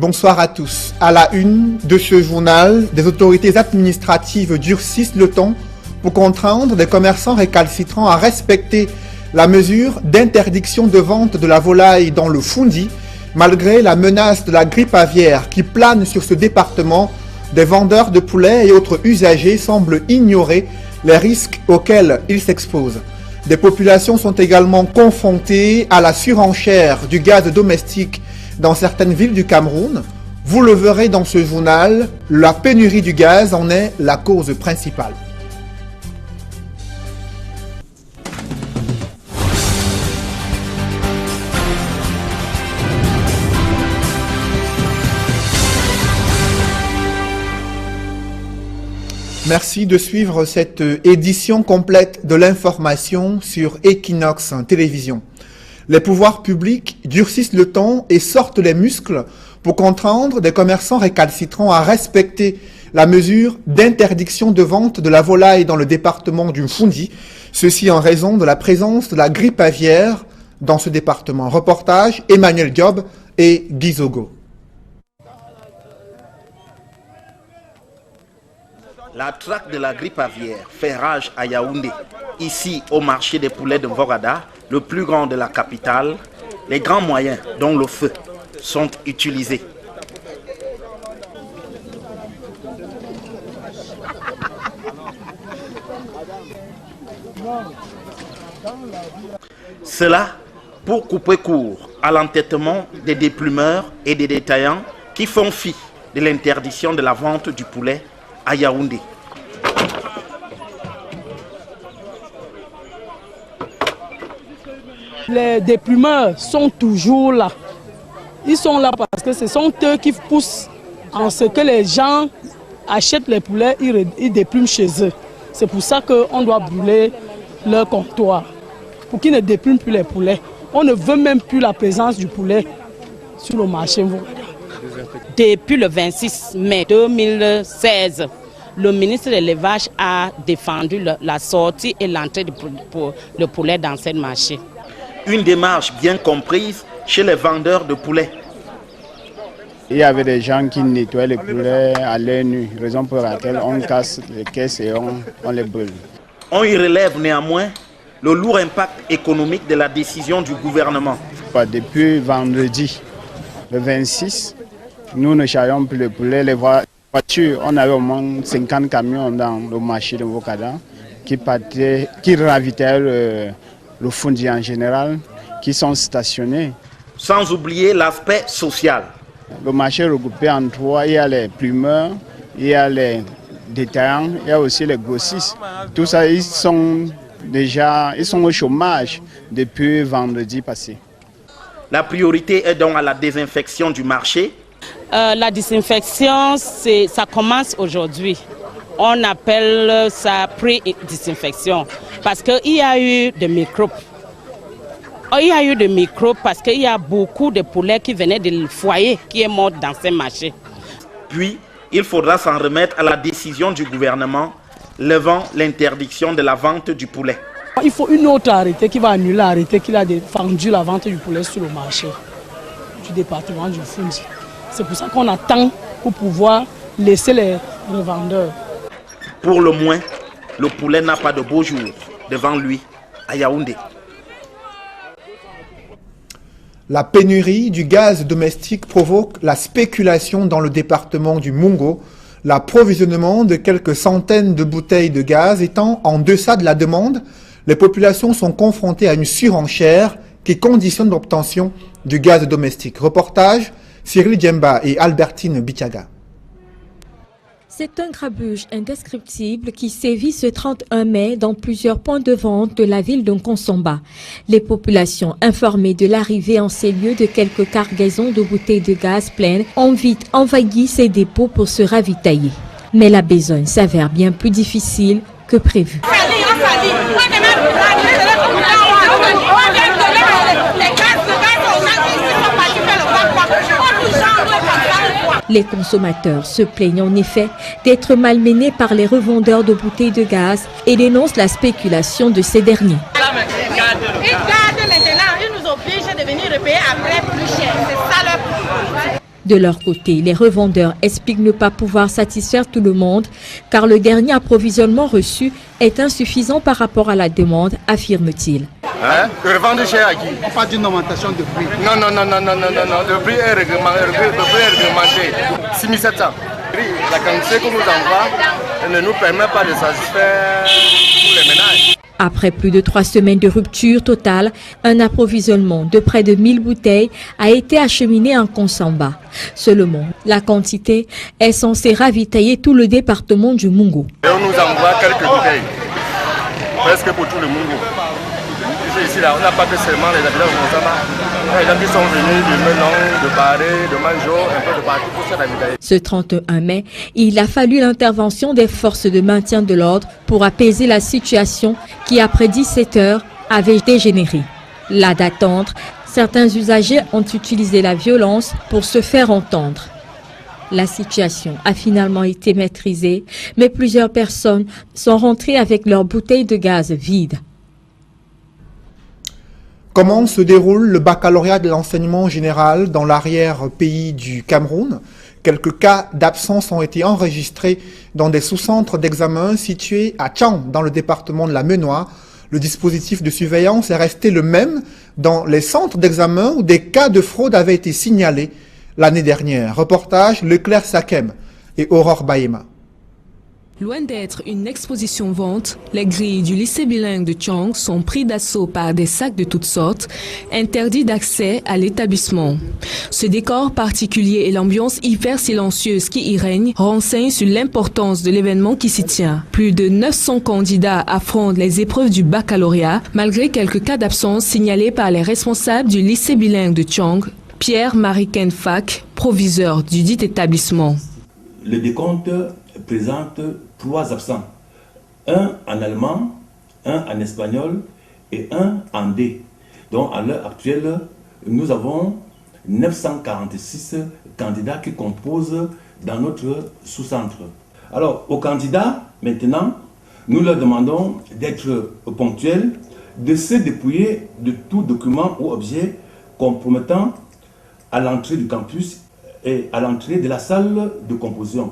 Bonsoir à tous. À la une de ce journal, des autorités administratives durcissent le ton pour contraindre des commerçants récalcitrants à respecter la mesure d'interdiction de vente de la volaille dans le Foundi, malgré la menace de la grippe aviaire qui plane sur ce département. Des vendeurs de poulets et autres usagers semblent ignorer les risques auxquels ils s'exposent. Des populations sont également confrontées à la surenchère du gaz domestique dans certaines villes du Cameroun. Vous le verrez dans ce journal, la pénurie du gaz en est la cause principale. Merci de suivre cette édition complète de l'information sur Equinox Télévision. Les pouvoirs publics durcissent le ton et sortent les muscles pour contraindre des commerçants récalcitrants à respecter la mesure d'interdiction de vente de la volaille dans le département du Foundi, ceci en raison de la présence de la grippe aviaire dans ce département. Reportage Emmanuel Diop et Gizogo. La traque de la grippe aviaire fait rage à Yaoundé. Ici, au marché des poulets de Mvorada, le plus grand de la capitale, les grands moyens, dont le feu, sont utilisés. Cela pour couper court à l'entêtement des déplumeurs et des détaillants qui font fi de l'interdiction de la vente du poulet à Yaoundé. Les déplumeurs sont toujours là. Ils sont là parce que ce sont eux qui poussent en ce que les gens achètent les poulets, ils déplument chez eux. C'est pour ça qu'on doit brûler leur comptoir, pour qu'ils ne déplument plus les poulets. On ne veut même plus la présence du poulet sur le marché. Depuis le 26 mai 2016, le ministre de l'élevage a défendu la sortie et l'entrée pour le poulet dans ce marché. Une démarche bien comprise chez les vendeurs de poulets. Il y avait des gens qui nettoyaient les poulets à l'œil nu, raison pour laquelle on casse les caisses et on les brûle. On y relève néanmoins le lourd impact économique de la décision du gouvernement. Depuis vendredi, le 26, nous ne charrions plus les poulets. Les voitures, on avait au moins 50 camions dans le marché de Mvorada qui ravitaillent le Foundi en général, qui sont stationnés. Sans oublier l'aspect social. Le marché est regroupé en trois, il y a les plumeurs, il y a les détaillants, il y a aussi les grossistes. Tout ça, ils sont au chômage depuis vendredi passé. La priorité est donc à la désinfection du marché. La désinfection, ça commence aujourd'hui. On appelle ça pré-désinfection parce qu'il y a eu des microbes. Il y a eu des microbes parce qu'il y a beaucoup de poulets qui venaient du foyer qui est mort dans ces marchés. Puis, il faudra s'en remettre à la décision du gouvernement levant l'interdiction de la vente du poulet. Il faut une autre arrêté qui va annuler l'arrêté qui a défendu la vente du poulet sur le marché du département du Foundi. C'est pour ça qu'on attend pour pouvoir laisser les revendeurs. Pour le moins, le poulet n'a pas de beau jour devant lui à Yaoundé. La pénurie du gaz domestique provoque la spéculation dans le département du Mungo, l'approvisionnement de quelques centaines de bouteilles de gaz étant en deçà de la demande. Les populations sont confrontées à une surenchère qui conditionne l'obtention du gaz domestique. Reportage Cyril Djemba et Albertine Bichaga. C'est un grabuge indescriptible qui sévit ce 31 mai dans plusieurs points de vente de la ville de Nkonsomba. Les populations informées de l'arrivée en ces lieux de quelques cargaisons de bouteilles de gaz pleines ont vite envahi ces dépôts pour se ravitailler. Mais la besogne s'avère bien plus difficile que prévu. Les consommateurs se plaignent en effet d'être malmenés par les revendeurs de bouteilles de gaz et dénoncent la spéculation de ces derniers. Ils gardent maintenant, ils nous obligent de venir repayer après plus cher. C'est ça leur problème. De leur côté, les revendeurs expliquent ne pas pouvoir satisfaire tout le monde car le dernier approvisionnement reçu est insuffisant par rapport à la demande, affirme-t-il. Hein? Revendre cher à qui? On parle d'une augmentation de prix. Non. Le prix est réglementé. 6700. La quantité qu'on nous envoie ne nous permet pas de satisfaire tous les ménages. Après plus de 3 semaines de rupture totale, un approvisionnement de près de 1000 bouteilles a été acheminé en Konsamba. Seulement, la quantité est censée ravitailler tout le département du Mungu. Et on nous envoie quelques bouteilles, presque pour tout le Mungu. Ici, là, on n'a pas que seulement les habitants de Konsamba. Les gens qui sont venus de Melon, de Barré, de Manjo, un peu de partout pour se ravitailler. Ce 31 mai, il a fallu l'intervention des forces de maintien de l'ordre pour apaiser la situation qui, après 17 heures, avait dégénéré. Là d'attendre, certains usagers ont utilisé la violence pour se faire entendre. La situation a finalement été maîtrisée, mais plusieurs personnes sont rentrées avec leurs bouteilles de gaz vides. Comment se déroule le baccalauréat de l'enseignement général dans l'arrière-pays du Cameroun? Quelques cas d'absence ont été enregistrés dans des sous-centres d'examen situés à Tchang, dans le département de la Ménois. Le dispositif de surveillance est resté le même dans les centres d'examen où des cas de fraude avaient été signalés l'année dernière. Reportage Leclerc Sakem et Aurore Baïma. Loin d'être une exposition vente, les grilles du lycée bilingue de Tchang sont pris d'assaut par des sacs de toutes sortes, interdits d'accès à l'établissement. Ce décor particulier et l'ambiance hyper silencieuse qui y règne renseignent sur l'importance de l'événement qui s'y tient. Plus de 900 candidats affrontent les épreuves du baccalauréat, malgré quelques cas d'absence signalés par les responsables du lycée bilingue de Tchang, Pierre-Marie Kenfak, proviseur du dit établissement. Le décompte présente 3 absents, un en allemand, un en espagnol et un en D. Donc à l'heure actuelle, nous avons 946 candidats qui composent dans notre sous-centre. Alors aux candidats, maintenant, nous leur demandons d'être ponctuels, de se dépouiller de tout document ou objet compromettant à l'entrée du campus et à l'entrée de la salle de composition.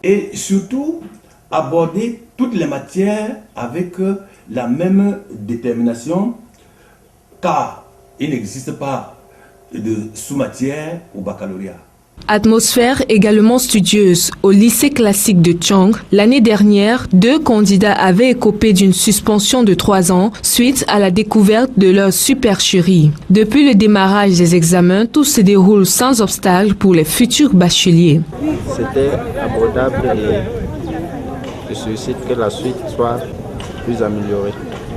Et surtout, aborder toutes les matières avec la même détermination, car il n'existe pas de sous-matière au baccalauréat. Atmosphère également studieuse. Au lycée classique de Tchang, l'année dernière, 2 candidats avaient écopé d'une suspension de 3 ans suite à la découverte de leur supercherie. Depuis le démarrage des examens, tout se déroule sans obstacle pour les futurs bacheliers. C'était abordable et je sollicite que la suite soit plus améliorée.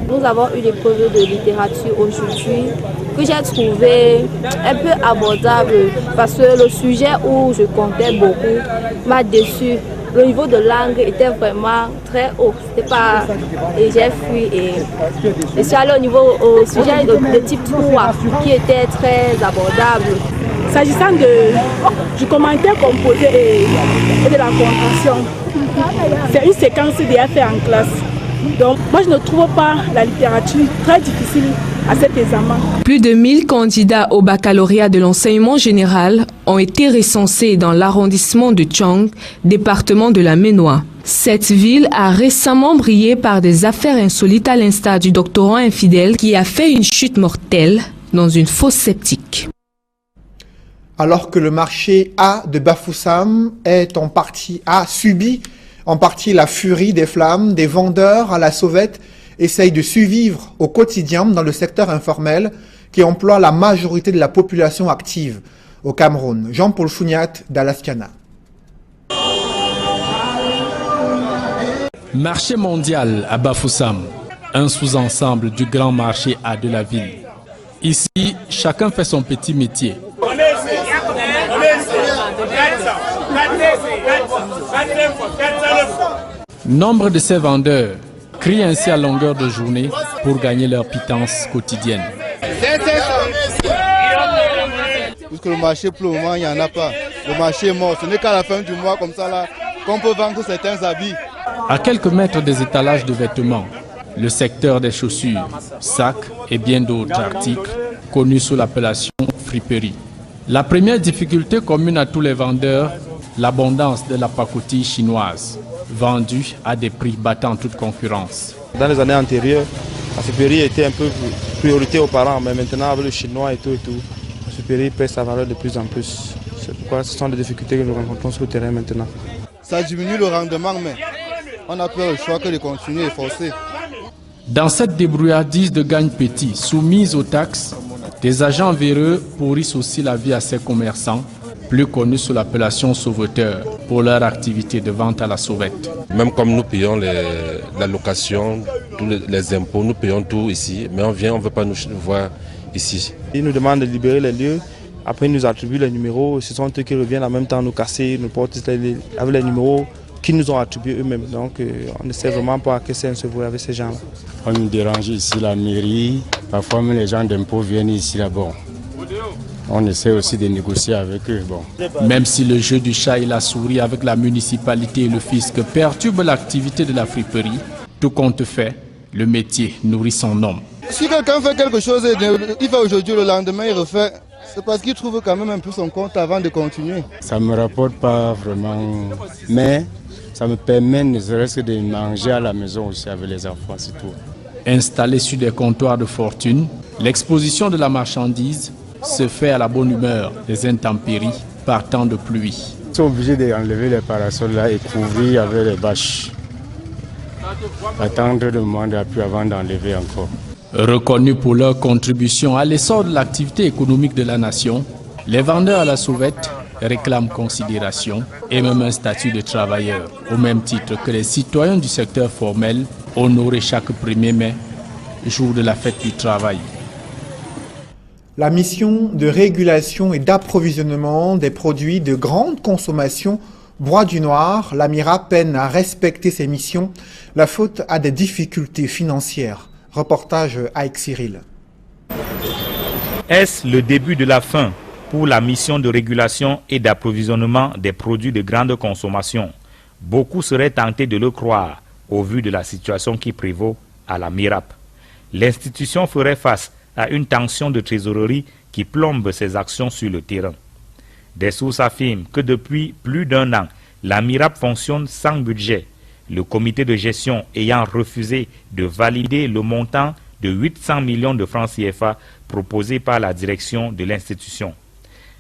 Nous avons eu l'épreuve de littérature aujourd'hui que j'ai trouvé un peu abordable parce que le sujet où je comptais beaucoup m'a déçu. Le niveau de langue était vraiment très haut. C'était pas... Et j'ai fui et je suis allée au sujet de type 3 qui était très abordable. S'agissant du commentaire composé et de la compréhension, c'est une séquence déjà faite en classe. Donc moi je ne trouve pas la littérature très difficile à cet examen. Plus de 1000 candidats au baccalauréat de l'enseignement général ont été recensés dans l'arrondissement de Tchang, département de la Ménois. Cette ville a récemment brillé par des affaires insolites à l'instar du doctorant infidèle qui a fait une chute mortelle dans une fosse septique. Alors que le marché A de Bafoussam a subi en partie la furie des flammes, des vendeurs à la sauvette essayent de survivre au quotidien dans le secteur informel qui emploie la majorité de la population active au Cameroun. Jean-Paul Founiat d'Alaskiana. Marché mondial à Bafoussam, un sous-ensemble du grand marché A de la ville. Ici, chacun fait son petit métier. Nombre de ces vendeurs crient ainsi à longueur de journée pour gagner leur pitance quotidienne. Puisque le marché pour le moment il n'y en a pas. Le marché est mort. Ce n'est qu'à la fin du mois comme ça là qu'on peut vendre certains habits. À quelques mètres des étalages de vêtements, le secteur des chaussures, sacs et bien d'autres articles connus sous l'appellation friperie. La première difficulté commune à tous les vendeurs, l'abondance de la pacotille chinoise, vendue à des prix battant toute concurrence. Dans les années antérieures, la supérieure était un peu priorité aux parents, mais maintenant avec le chinois et tout, la supérieure perd sa valeur de plus en plus. C'est pourquoi ce sont les difficultés que nous rencontrons sur le terrain maintenant. Ça diminue le rendement, mais on n'a pas le choix que de continuer et forcer. Dans cette débrouillardise de gagne petit soumise aux taxes, des agents véreux pourrissent aussi la vie à ces commerçants, plus connus sous l'appellation sauveteurs, pour leur activité de vente à la sauvette. Même comme nous payons la location, tous les impôts, nous payons tout ici, mais on ne veut pas nous voir ici. Ils nous demandent de libérer les lieux, après ils nous attribuent les numéros, ce sont eux qui reviennent en même temps nous casser, nous porter avec les numéros qu'ils nous ont attribués eux-mêmes. Donc on ne sait vraiment pas à quel sens se voir avec ces gens-là. On nous dérange ici la mairie, parfois même les gens d'impôts viennent ici là-bas. On essaie aussi de négocier avec eux. Bon. Même si le jeu du chat et la souris avec la municipalité et le fisc perturbe l'activité de la friperie, tout compte fait, le métier nourrit son homme. Si quelqu'un fait quelque chose, il fait aujourd'hui, le lendemain il refait, c'est parce qu'il trouve quand même un peu son compte avant de continuer. Ça ne me rapporte pas vraiment, mais ça me permet ne serait-ce que de manger à la maison aussi avec les enfants, c'est tout. Installé sur des comptoirs de fortune, l'exposition de la marchandise se fait à la bonne humeur des intempéries partant de pluie. Ils sont obligés d'enlever les parasols là et couvrir avec les bâches. Attendre le moment d'appui avant d'enlever encore. Reconnus pour leur contribution à l'essor de l'activité économique de la nation, les vendeurs à la sauvette réclament considération et même un statut de travailleur, au même titre que les citoyens du secteur formel honorés chaque 1er mai, jour de la fête du travail. La mission de régulation et d'approvisionnement des produits de grande consommation Bois du Noir, la MIRAP peine à respecter ses missions, la faute à des difficultés financières. Reportage avec Cyril. Est-ce le début de la fin pour la mission de régulation et d'approvisionnement des produits de grande consommation? Beaucoup seraient tentés de le croire au vu de la situation qui prévaut à la MIRAP. L'institution ferait face à une tension de trésorerie qui plombe ses actions sur le terrain. Des sources affirment que depuis plus d'1 an, la MIRAP fonctionne sans budget, le comité de gestion ayant refusé de valider le montant de 800 millions de francs CFA proposé par la direction de l'institution,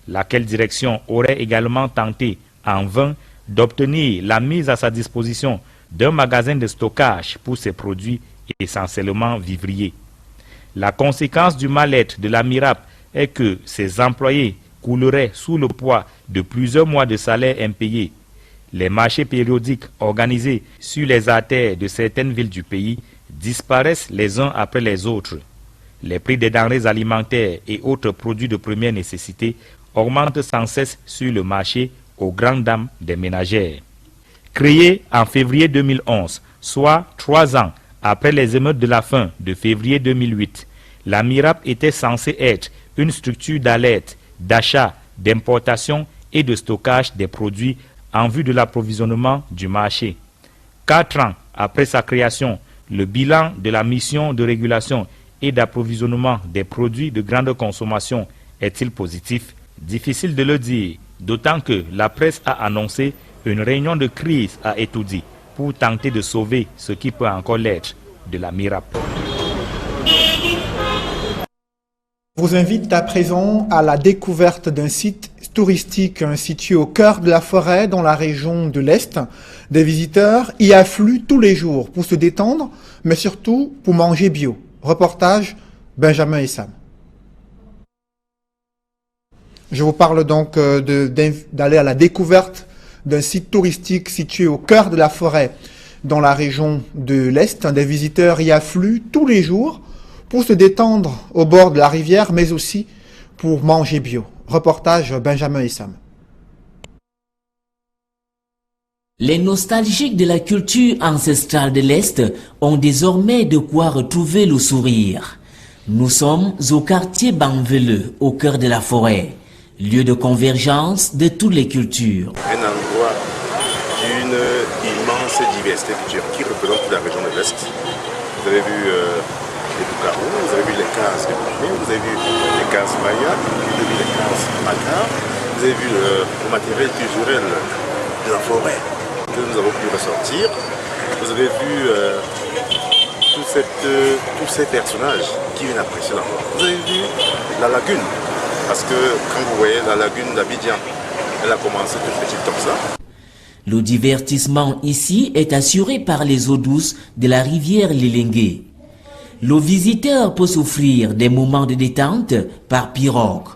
laquelle direction aurait également tenté en vain d'obtenir la mise à sa disposition d'un magasin de stockage pour ses produits essentiellement vivriers. La conséquence du mal-être de la MIRAP est que ses employés couleraient sous le poids de plusieurs mois de salaire impayés. Les marchés périodiques organisés sur les artères de certaines villes du pays disparaissent les uns après les autres. Les prix des denrées alimentaires et autres produits de première nécessité augmentent sans cesse sur le marché aux grandes dames des ménagères. Créée en février 2011, soit 3 ans après les émeutes de la fin de février 2008, la MIRAP était censée être une structure d'alerte, d'achat, d'importation et de stockage des produits en vue de l'approvisionnement du marché. 4 ans après sa création, le bilan de la mission de régulation et d'approvisionnement des produits de grande consommation est-il positif? Difficile de le dire, d'autant que la presse a annoncé une réunion de crise à Etoudi pour tenter de sauver ce qui peut encore l'être de la MIRAP. Je vous invite à présent à la découverte d'un site touristique situé au cœur de la forêt dans la région de l'Est. Des visiteurs y affluent tous les jours pour se détendre, mais surtout pour manger bio. Reportage Benjamin Essam. Je vous parle donc d'aller à la découverte d'un site touristique situé au cœur de la forêt dans la région de l'Est. Des visiteurs y affluent tous les jours pour se détendre au bord de la rivière, mais aussi pour manger bio. Reportage Benjamin Essam. Les nostalgiques de la culture ancestrale de l'Est ont désormais de quoi retrouver le sourire. Nous sommes au quartier Banveleux, au cœur de la forêt, lieu de convergence de toutes les cultures. Un endroit d'une immense diversité culturelle qui représente la région de l'Est. Vous avez vu de Bukavu, vous avez vu les cases de Bouché, vous avez vu les cases Maya, vous avez vu les cases Macar, vous avez vu le matériel culturel de la forêt que nous avons pu ressortir. Vous avez vu tous ces personnages qui viennent apprécier la forêt. Vous avez vu la lagune, parce que quand vous voyez la lagune d'Abidjan, elle a commencé toute petite comme ça. Le divertissement ici est assuré par les eaux douces de la rivière Lilengue. Le visiteur peut s'offrir des moments de détente par pirogue.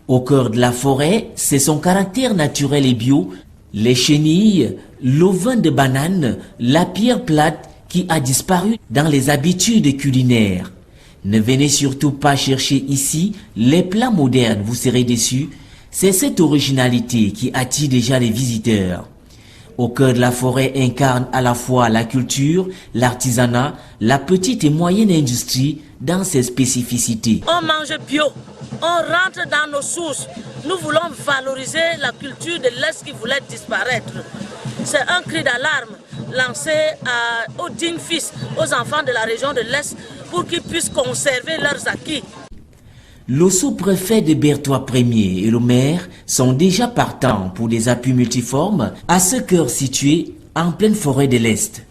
Au cœur de la forêt, c'est son caractère naturel et bio, les chenilles, le vin de banane, la pierre plate qui a disparu dans les habitudes culinaires. Ne venez surtout pas chercher ici les plats modernes, vous serez déçus. C'est cette originalité qui attire déjà les visiteurs. Au cœur de la forêt incarne à la fois la culture, l'artisanat, la petite et moyenne industrie dans ses spécificités. On mange bio, on rentre dans nos sources. Nous voulons valoriser la culture de l'Est qui voulait disparaître. C'est un cri d'alarme lancé aux dignes fils, aux enfants de la région de l'Est pour qu'ils puissent conserver leurs acquis. Le sous-préfet de Berthois Ier et le maire sont déjà partants pour des appuis multiformes à ce cœur situé en pleine forêt de l'Est.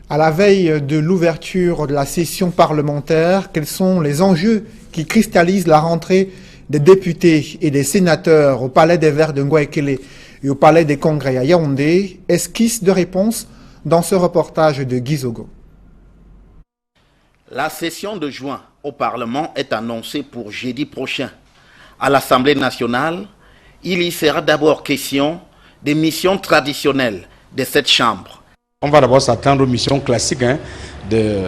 À la veille de l'ouverture de la session parlementaire, quels sont les enjeux qui cristallisent la rentrée des députés et des sénateurs au Palais des Verts de Ngouaekele et au Palais des Congrès à Yaoundé? Esquisse de réponse dans ce reportage de Guy Zogo. La session de juin au Parlement est annoncée pour jeudi prochain. À l'Assemblée nationale, il y sera d'abord question des missions traditionnelles de cette Chambre. On va d'abord s'attendre aux missions classiques de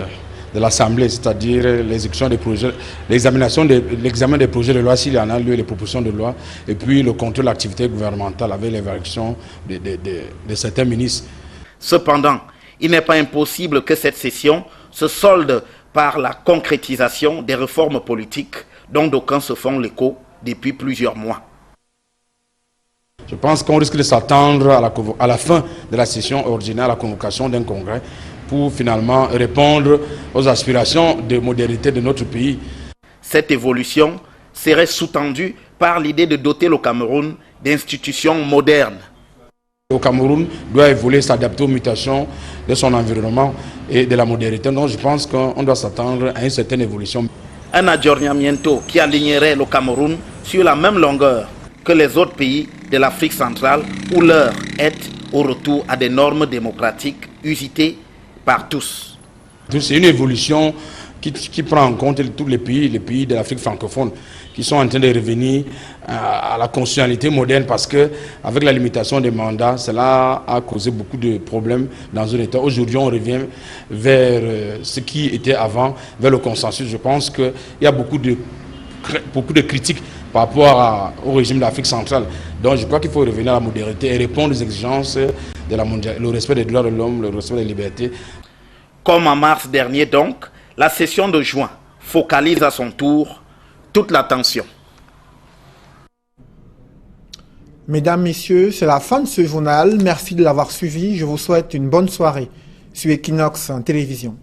l'Assemblée, c'est-à-dire l'exécution des projets, l'examen des projets de loi s'il y en a lieu, les propositions de loi, et puis le contrôle de l'activité gouvernementale avec l'évaluation de certains ministres. Cependant, il n'est pas impossible que cette session se solde par la concrétisation des réformes politiques dont d'aucuns se font l'écho depuis plusieurs mois. Je pense qu'on risque de s'attendre à la fin de la session ordinaire à la convocation d'un congrès pour finalement répondre aux aspirations de modernité de notre pays. Cette évolution serait sous-tendue par l'idée de doter le Cameroun d'institutions modernes. Le Cameroun doit évoluer, s'adapter aux mutations de son environnement et de la modernité. Donc je pense qu'on doit s'attendre à une certaine évolution. Un adjournamiento qui alignerait le Cameroun sur la même longueur que les autres pays de l'Afrique centrale où l'heure est au retour à des normes démocratiques usitées par tous. C'est une évolution qui prend en compte tous les pays de l'Afrique francophone qui sont en train de revenir à la constitutionnalité moderne parce que avec la limitation des mandats, cela a causé beaucoup de problèmes dans un État. Aujourd'hui, on revient vers ce qui était avant, vers le consensus. Je pense qu'il y a beaucoup de critiques par rapport au régime d'Afrique centrale. Donc je crois qu'il faut revenir à la modernité et répondre aux exigences de le respect des droits de l'homme, le respect des libertés. Comme en mars dernier donc, la session de juin focalise à son tour toute l'attention. Mesdames, Messieurs, c'est la fin de ce journal. Merci de l'avoir suivi. Je vous souhaite une bonne soirée sur Equinox Télévision.